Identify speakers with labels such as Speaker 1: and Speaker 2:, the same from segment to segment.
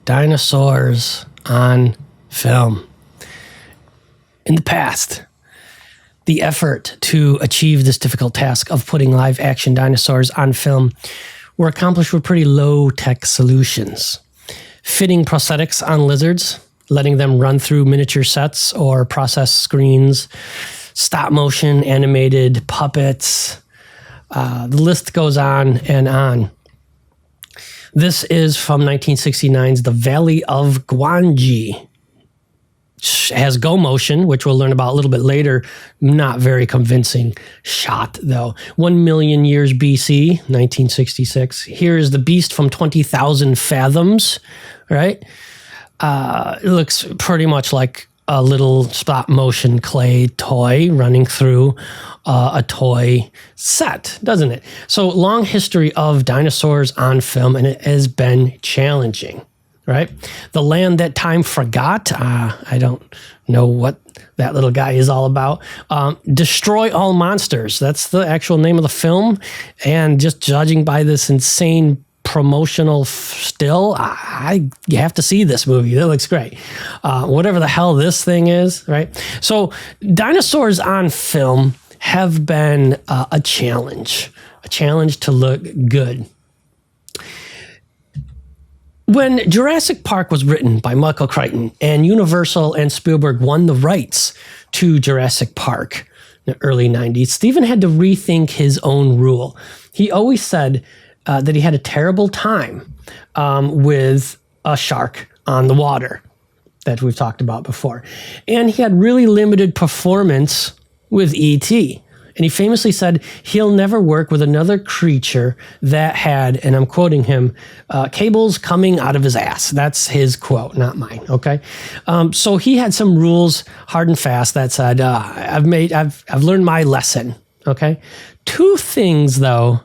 Speaker 1: Dinosaurs on film. In the past, the effort to achieve this difficult task of putting live action dinosaurs on film were accomplished with pretty low-tech solutions. Fitting prosthetics on lizards, letting them run through miniature sets or process screens, stop-motion animated puppets. The list goes on and on. This is from 1969's The Valley of Gwangi. Has Go Motion, which we'll learn about a little bit later. Not very convincing shot, though. 1 million years BC, 1966. Here is the beast from 20,000 fathoms, right? It looks pretty much like a little stop-motion clay toy running through a toy set, doesn't it? So long history of dinosaurs on film, and it has been challenging. Right? The Land That Time Forgot. I don't know what that little guy is all about. Destroy All Monsters. That's the actual name of the film. And just judging by this insane promotional still, you have to see this movie. It looks great. Whatever the hell this thing is, right? So dinosaurs on film have been a challenge to look good. When Jurassic Park was written by Michael Crichton and Universal and Spielberg won the rights to Jurassic Park in the early 90s, Steven had to rethink his own rule. He always said that he had a terrible time with a shark on the water that we've talked about before. And he had really limited performance with E.T., and he famously said he'll never work with another creature that had, and I'm quoting him, cables coming out of his ass. That's his quote, not mine, okay? So he had some rules, hard and fast, that said, I've learned my lesson, okay? Two things, though,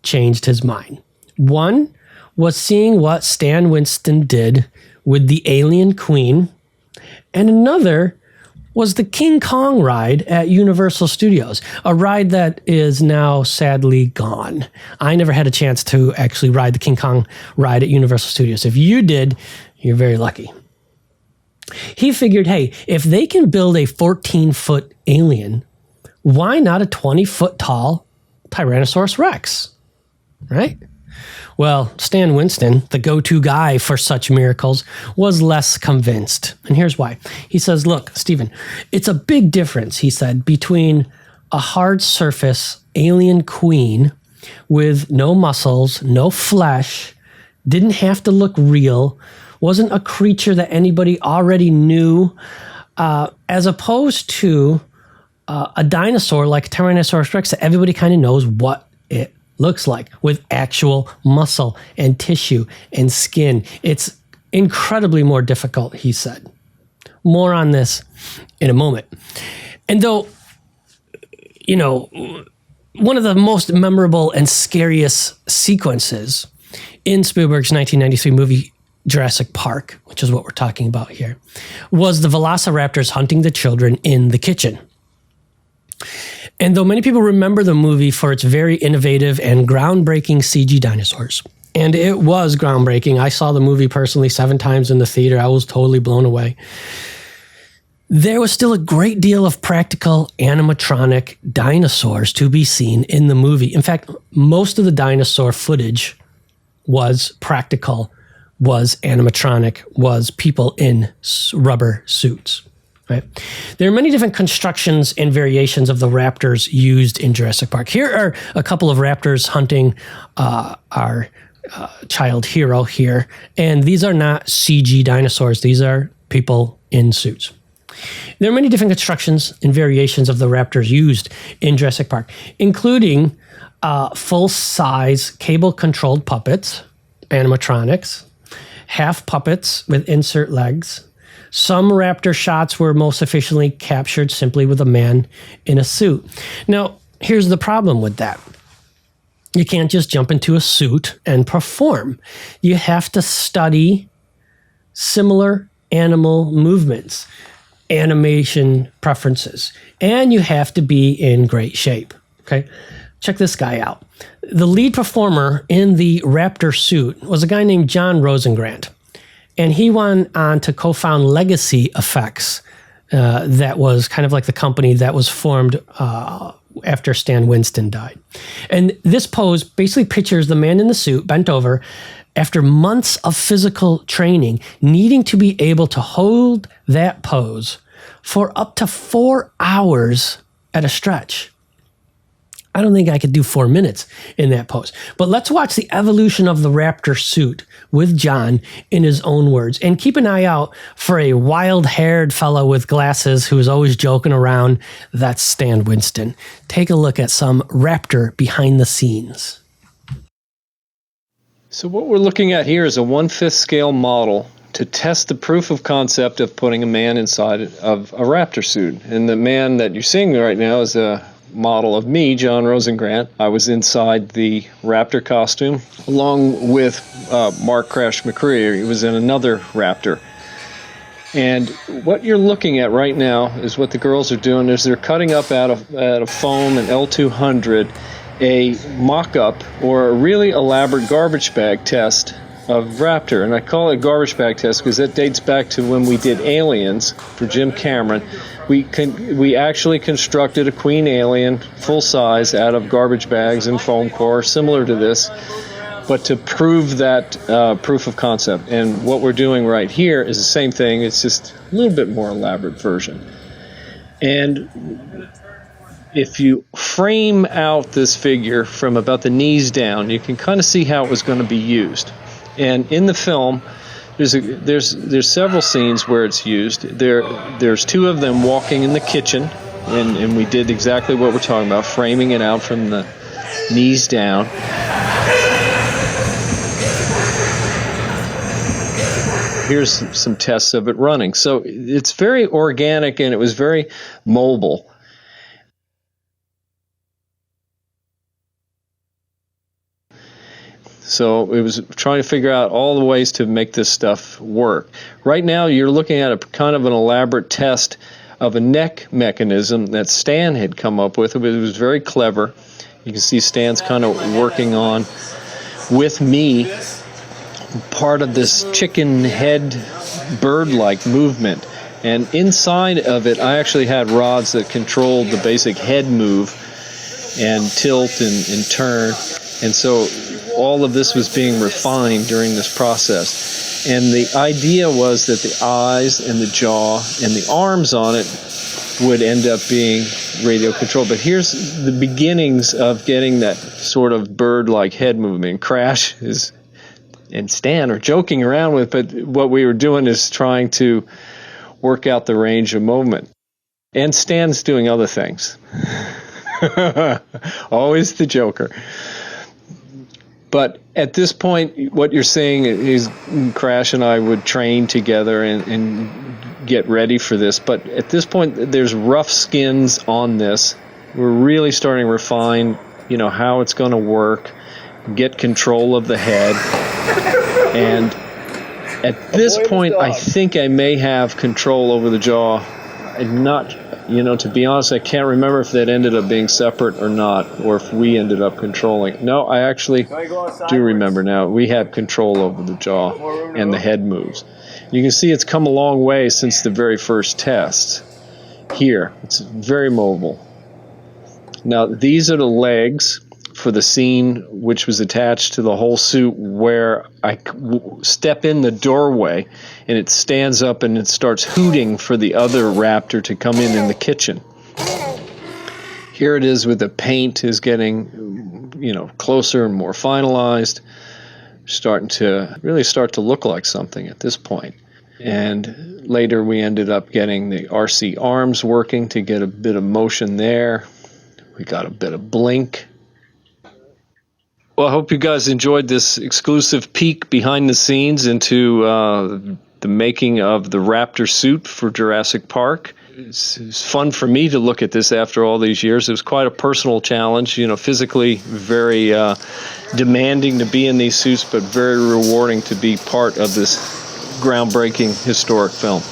Speaker 1: changed his mind. One was seeing what Stan Winston did with the Alien Queen, and another was the King Kong ride at Universal Studios, a ride that is now sadly gone. I never had a chance to actually ride the King Kong ride at Universal Studios. If you did, you're very lucky. He figured, hey, if they can build a 14-foot alien, why not a 20-foot tall Tyrannosaurus Rex, right? Well, Stan Winston, the go-to guy for such miracles, was less convinced. And here's why. He says, look, Steven, it's a big difference, he said, between a hard surface alien queen with no muscles, no flesh, didn't have to look real, wasn't a creature that anybody already knew, as opposed to a dinosaur like Tyrannosaurus Rex that everybody kind of knows what it looks like, with actual muscle and tissue and skin. It's incredibly more difficult, he said. More on this in a moment. And though, you know, one of the most memorable and scariest sequences in Spielberg's 1993 movie Jurassic Park, which is what we're talking about here, was the velociraptors hunting the children in the kitchen. And though many people remember the movie for its very innovative and groundbreaking CG dinosaurs, and it was groundbreaking. I saw the movie personally 7 times in the theater. I was totally blown away. There was still a great deal of practical animatronic dinosaurs to be seen in the movie. In fact, most of the dinosaur footage was practical, was animatronic, was people in rubber suits. Right. There are many different constructions and variations of the raptors used in Jurassic Park. Here are a couple of raptors hunting our child hero here. And these are not CG dinosaurs. These are people in suits. There are many different constructions and variations of the raptors used in Jurassic Park, including full-size cable-controlled puppets, animatronics, half puppets with insert legs. Some raptor shots were most efficiently captured simply with a man in a suit. Now, here's the problem with that. You can't just jump into a suit and perform. You have to study similar animal movements, animation preferences, and you have to be in great shape. Okay? Check this guy out. The lead performer in the raptor suit was a guy named John Rosengrant. And he went on to co-found Legacy Effects. That was kind of like the company that was formed after Stan Winston died. And this pose basically pictures the man in the suit bent over after months of physical training, needing to be able to hold that pose for up to 4 hours at a stretch. I don't think I could do 4 minutes in that pose. But let's watch the evolution of the Raptor suit with John in his own words. And keep an eye out for a wild-haired fellow with glasses who is always joking around. That's Stan Winston. Take a look at some Raptor behind the scenes.
Speaker 2: So what we're looking at here is a 1/5 scale model to test the proof of concept of putting a man inside of a Raptor suit. And the man that you're seeing right now is a model of me, John Rosengrant. I was inside the Raptor costume, along with Mark Crash McCreary. He was in another Raptor. And what you're looking at right now is what the girls are doing is they're cutting up out of foam and L200 a mock-up or a really elaborate garbage bag test of Raptor. And I call it a garbage bag test because that dates back to when we did Aliens for Jim Cameron. We actually constructed a queen alien full size out of garbage bags and foam core, similar to this, but to prove that proof of concept. And what we're doing right here is the same thing. It's just a little bit more elaborate version. And if you frame out this figure from about the knees down, you can kind of see how it was going to be used. And in the film, there's several scenes where it's used. There's two of them walking in the kitchen, and we did exactly what we're talking about, framing it out from the knees down. Here's some tests of it running. So it's very organic and it was very mobile. So it was trying to figure out all the ways to make this stuff work. Right now you're looking at a kind of an elaborate test of a neck mechanism that Stan had come up with. It was very clever. You can see Stan's kind of working on, with me, part of this chicken head bird-like movement. And inside of it, I actually had rods that controlled the basic head move and tilt and turn. And so all of this was being refined during this process. And the idea was that the eyes and the jaw and the arms on it would end up being radio controlled. But here's the beginnings of getting that sort of bird-like head movement. Crash and Stan are joking around with, but what we were doing is trying to work out the range of movement. And Stan's doing other things. Always the joker. But at this point, what you're seeing is Crash and I would train together and get ready for this. But at this point, there's rough skins on this. We're really starting to refine, how it's going to work, get control of the head. And at this point, I think I may have control over the jaw. I'm not, to be honest, I can't remember if that ended up being separate or not, or if we ended up controlling. No, I actually do remember now. We had control over the jaw and the head moves. You can see it's come a long way since the very first test. Here, it's very mobile. Now, these are the legs for the scene which was attached to the whole suit where I step in the doorway and it stands up and it starts hooting for the other Raptor to come in the kitchen. Here it is with the paint is getting, closer and more finalized, starting to look like something at this point. And later we ended up getting the RC arms working to get a bit of motion there. We got a bit of blink. Well, I hope you guys enjoyed this exclusive peek behind the scenes into the making of the Raptor suit for Jurassic Park. It's fun for me to look at this after all these years. It was quite a personal challenge, physically very demanding to be in these suits, but very rewarding to be part of this groundbreaking historic film.